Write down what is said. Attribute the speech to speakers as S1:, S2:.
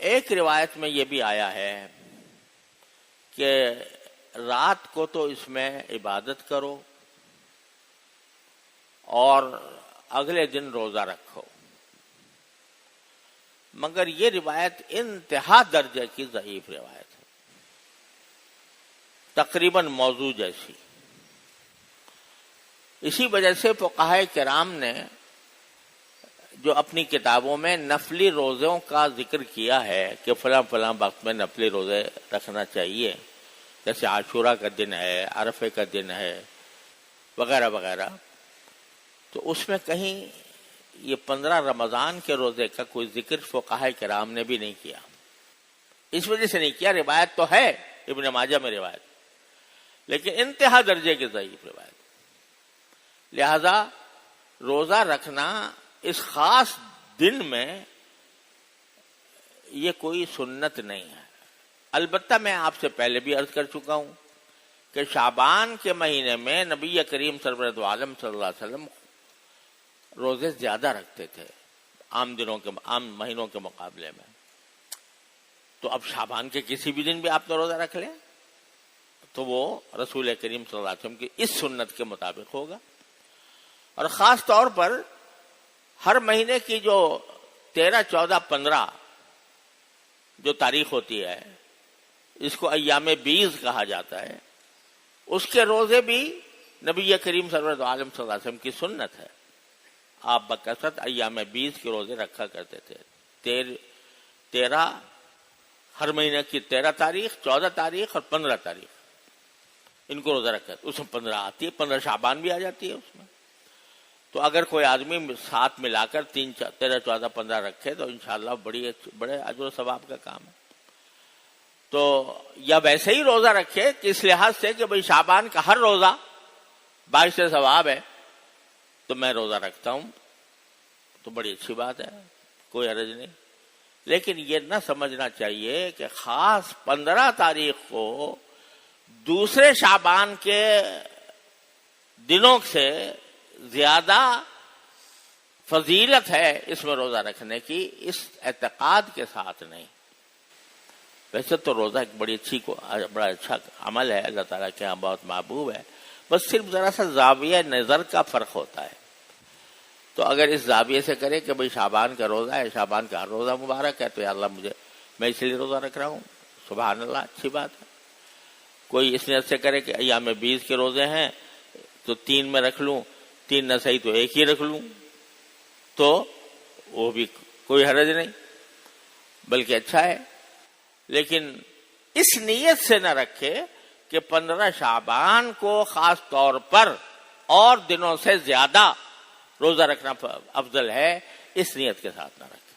S1: ایک روایت میں یہ بھی آیا ہے کہ رات کو تو اس میں عبادت کرو اور اگلے دن روزہ رکھو، مگر یہ روایت انتہا درجے کی ضعیف روایت ہے، تقریباً موضوع جیسی۔ اسی وجہ سے فقہائے کرام نے جو اپنی کتابوں میں نفلی روزوں کا ذکر کیا ہے کہ فلاں فلاں وقت میں نفلی روزے رکھنا چاہیے، جیسے عاشورہ کا دن ہے، عرفے کا دن ہے، وغیرہ وغیرہ، تو اس میں کہیں یہ 15 رمضان کے روزے کا کوئی ذکر فقہائے کرام نے بھی نہیں کیا۔ اس وجہ سے نہیں کیا، روایت تو ہے ابن ماجہ میں روایت، لیکن انتہا درجے کی ضعیف روایت، لہذا روزہ رکھنا اس خاص دن میں یہ کوئی سنت نہیں ہے۔ البتہ میں آپ سے پہلے بھی عرض کر چکا ہوں کہ شعبان کے مہینے میں نبی کریم سرورت عالم صلی اللہ علیہ وسلم روزے زیادہ رکھتے تھے عام مہینوں کے مقابلے میں، تو اب شعبان کے کسی بھی دن بھی آپ نے روزہ رکھ لیں تو وہ رسول کریم صلی اللہ علیہ وسلم کی اس سنت کے مطابق ہوگا۔ اور خاص طور پر ہر مہینے کی جو 13، 14، 15 جو تاریخ ہوتی ہے، اس کو ایام بیض کہا جاتا ہے، اس کے روزے بھی نبی کریم سرورت عالم صلی اللہ علیہ وسلم کی سنت ہے۔ آپ بکثرت ایام بیض کے روزے رکھا کرتے تھے، 13 ہر مہینے کی 13 تاریخ، 14 تاریخ اور 15 تاریخ، ان کو روزہ رکھا، اس میں 15 آتی ہے، 15 شعبان بھی آ جاتی ہے اس میں۔ تو اگر کوئی آدمی ساتھ ملا کر 13، 14، 15 رکھے تو انشاءاللہ بڑے اجر و ثواب کا کام ہے۔ تو یا ویسے ہی روزہ رکھے کہ اس لحاظ سے کہ بھئی شعبان کا ہر روزہ باعث ثواب ہے تو میں روزہ رکھتا ہوں، تو بڑی اچھی بات ہے، کوئی حرج نہیں۔ لیکن یہ نہ سمجھنا چاہیے کہ خاص 15 تاریخ کو دوسرے شعبان کے دنوں سے زیادہ فضیلت ہے اس میں روزہ رکھنے کی، اس اعتقاد کے ساتھ نہیں۔ ویسے تو روزہ ایک بڑا اچھا عمل ہے، اللہ تعالیٰ کے یہاں بہت محبوب ہے، بس صرف ذرا سا زاویہ نظر کا فرق ہوتا ہے۔ تو اگر اس زاویے سے کرے کہ بھئی شعبان کا روزہ ہے، شعبان کا ہر روزہ مبارک ہے، تو یا اللہ میں اس لیے روزہ رکھ رہا ہوں، سبحان اللہ، اچھی بات ہے۔ کوئی اس نیت سے کرے کہ ایام بیض کے روزے ہیں تو 3 میں رکھ لوں، 3 نہ صحیح تو 1 ہی رکھ لوں، تو وہ بھی کوئی حرج نہیں، بلکہ اچھا ہے۔ لیکن اس نیت سے نہ رکھے کہ 15 شعبان کو خاص طور پر اور دنوں سے زیادہ روزہ رکھنا افضل ہے، اس نیت کے ساتھ نہ رکھے۔